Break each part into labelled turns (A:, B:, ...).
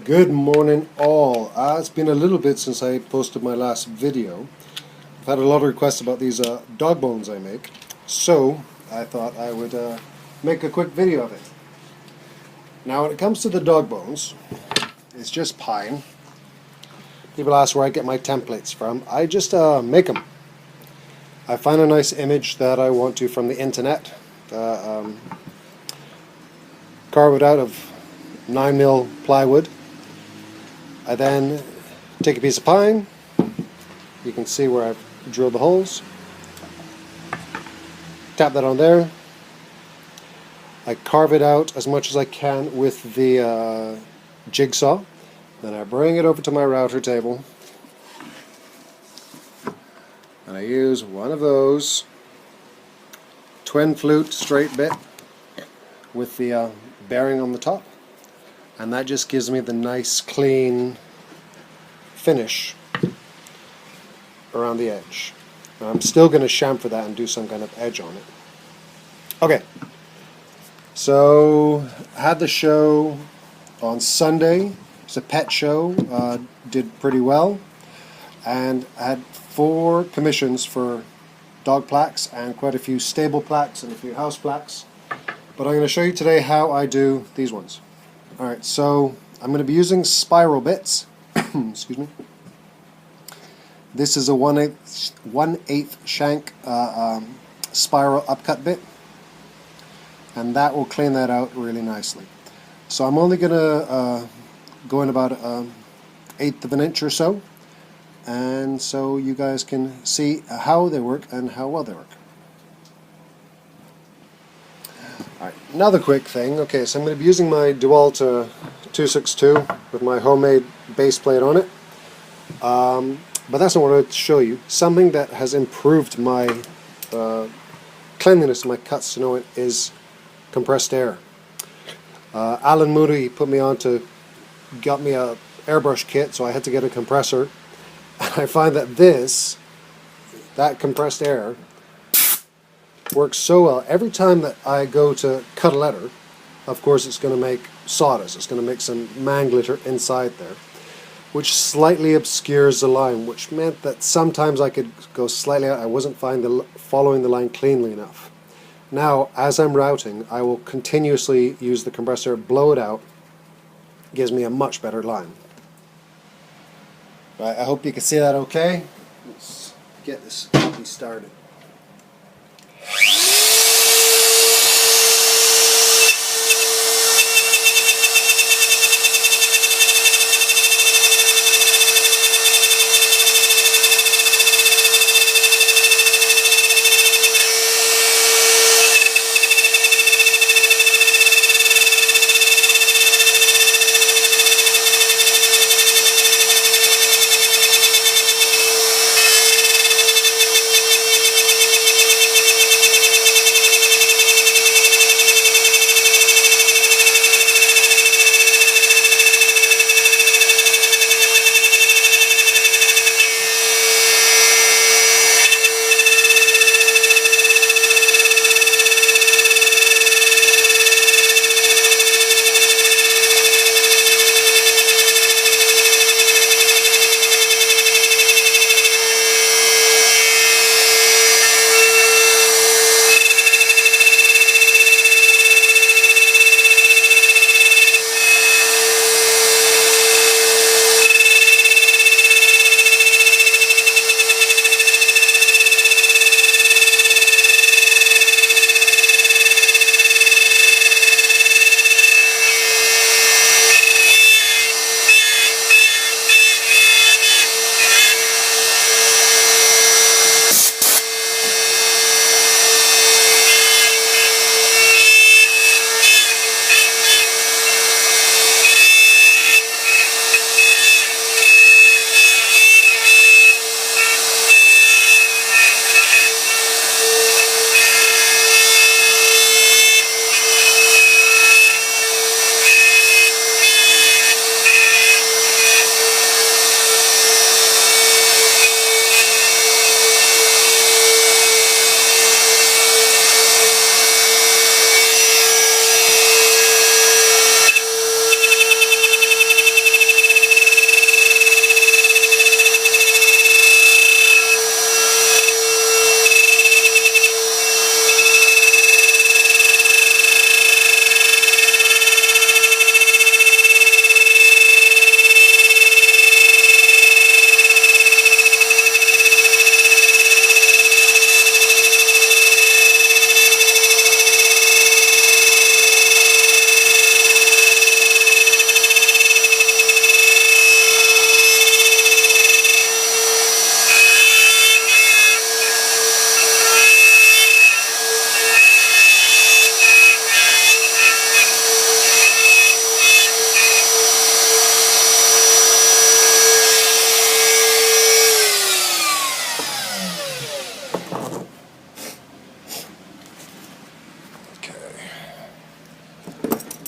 A: Good morning all. It's been a little bit since I posted my last video. I've had a lot of requests about these dog bones I make, so I thought I would make a quick video of it. Now when it comes to the dog bones, it's just pine. People ask where I get my templates from. I just make them. I find a nice image that I want to from the internet, carve it out of 9mm plywood. I then take a piece of pine. You can see where I've drilled the holes. Tap that on there. I carve it out as much as I can with the jigsaw. Then I bring it over to my router table. And I use one of those twin flute straight bit with the bearing on the top. And that just gives me the nice clean finish around the edge. Now I'm still going to chamfer that and do some kind of edge on it. Okay, so I had the show on Sunday. It's a pet show, did pretty well, and I had 4 commissions for dog plaques and quite a few stable plaques and a few house plaques. But I'm going to show you today how I do these ones. Alright, so I'm going to be using spiral bits. Excuse me. This is a 1/8 shank spiral upcut bit, and that will clean that out really nicely. So I'm only going to go in about 1/8 of an inch or so, and so you guys can see how they work and how well they work. Alright, another quick thing. Okay, so I'm going to be using my DeWalt 262 with my homemade base plate on it. But that's not what I wanted to show you. Something that has improved my cleanliness of my cuts to know it is compressed air. Alan Moody put me on to got me a airbrush kit, so I had to get a compressor. And I find that that compressed air works so well. Every time that I go to cut a letter, of course it's going to make sawdust. It's going to make some man glitter inside there, which slightly obscures the line, which meant that sometimes I could go slightly out. I wasn't following the line cleanly enough. Now, as I'm routing, I will continuously use the compressor, blow it out. It gives me a much better line. Right, I hope you can see that okay. Let's get this puppy started.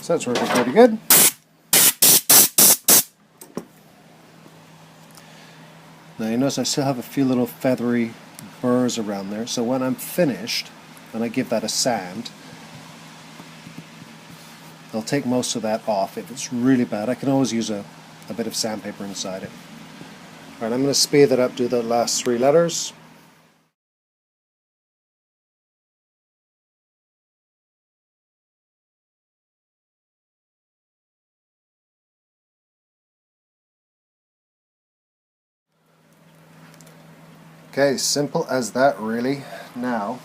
A: So that's working pretty good. Now you notice I still have a few little feathery burrs around there, so when I'm finished and I give that a sand, I'll take most of that off. If it's really bad, I can always use a bit of sandpaper inside it. Alright, I'm going to speed that up, do the last 3 letters. Okay, simple as that really. Now,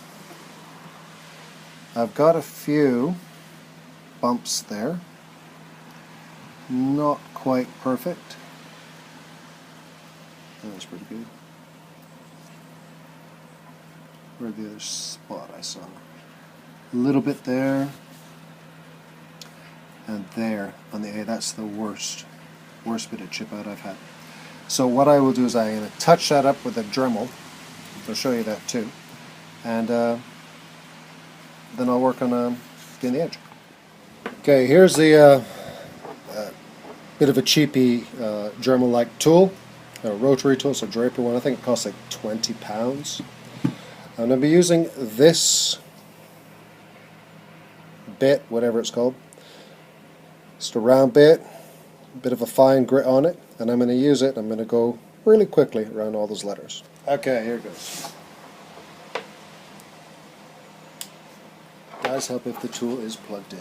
A: I've got a few bumps there. Not quite perfect. That's pretty good. Where's the other spot I saw? A little bit there. And there on the A. That's the worst bit of chip out I've had. So what I will do is I'm going to touch that up with a Dremel. I'll show you that too. And then I'll work on getting the edge. Okay, here's the bit of a cheapy Dremel-like tool, a rotary tool, it's a Draper one. I think it costs like £20. I'm going to be using this bit, whatever it's called. Just a round bit, a bit of a fine grit on it, and I'm going to use it. I'm going to go really quickly around all those letters. Okay, here it goes. Does help if the tool is plugged in.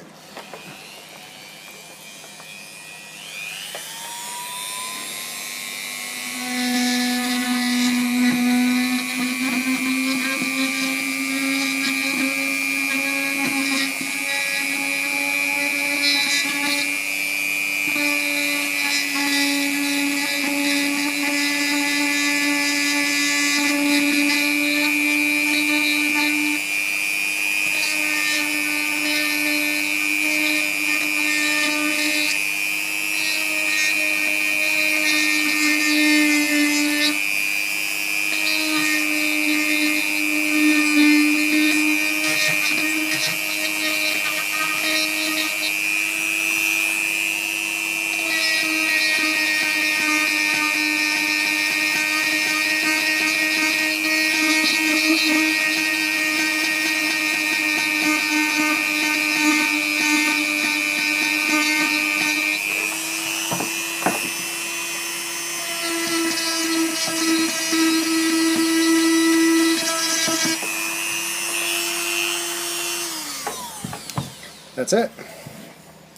A: That's it,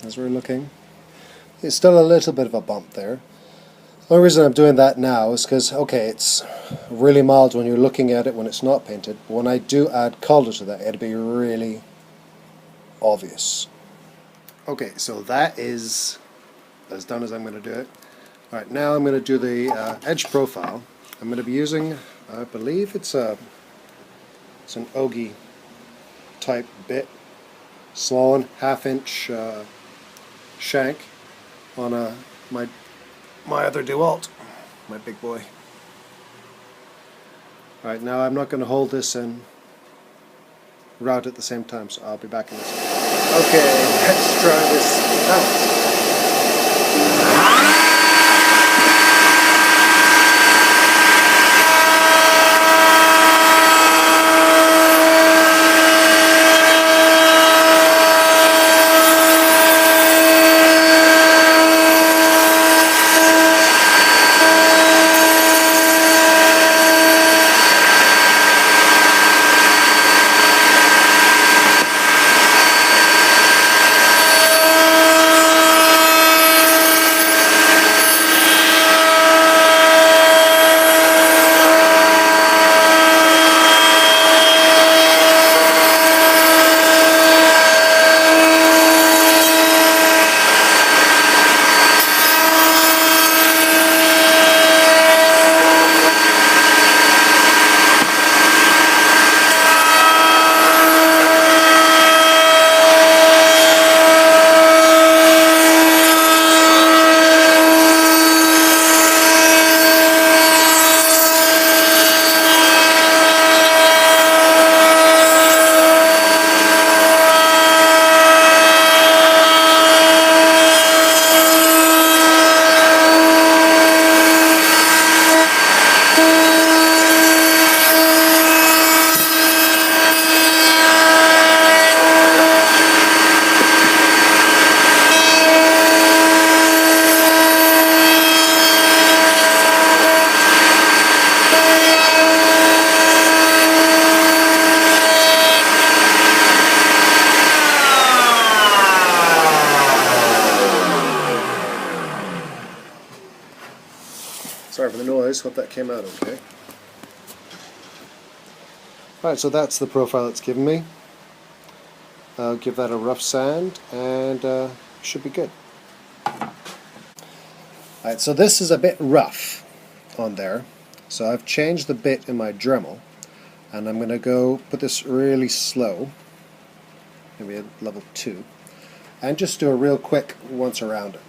A: as we're looking. It's still a little bit of a bump there. The only reason I'm doing that now is because, okay, it's really mild when you're looking at it when it's not painted. But when I do add colour to that, it'll be really obvious. Okay, so that is as done as I'm going to do it. Alright, now I'm going to do the edge profile. I'm going to be using, I believe it's an Ogi type bit. Small one, 1/2 inch shank on my other DeWalt, my big boy. Alright, now I'm not going to hold this and route at the same time, so I'll be back in a second. Okay, let's try this out. Sorry for the noise, hope that came out okay. Alright, so that's the profile it's given me. I'll give that a rough sand and should be good. Alright, so this is a bit rough on there. So I've changed the bit in my Dremel and I'm going to go put this really slow, maybe at level 2, and just do a real quick once around it.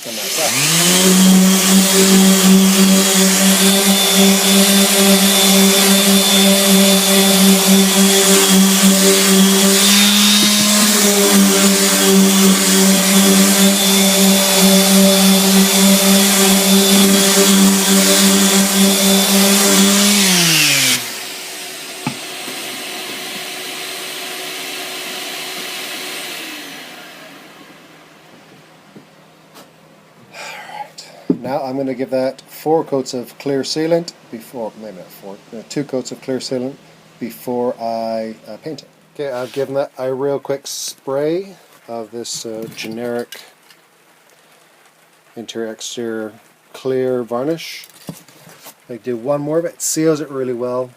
A: And that's Now I'm going to give that 4 coats of clear sealant before, maybe not 4, 2 coats of clear sealant before I paint it. Okay, I've given that a real quick spray of this generic interior exterior clear varnish. I do one more of it, seals it really well,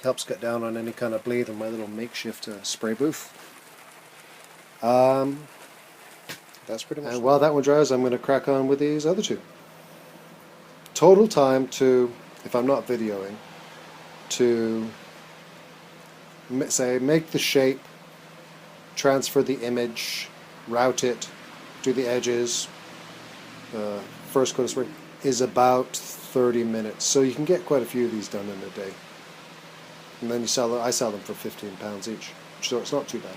A: helps cut down on any kind of bleed in my little makeshift spray booth. That's pretty much. And while that one dries, I'm going to crack on with these other 2. Total time to, if I'm not videoing, to say make the shape, transfer the image, route it, do the edges, first coat of spray, is about 30 minutes. So you can get quite a few of these done in a day. And then you sell them, I sell them for £15 each, so it's not too bad.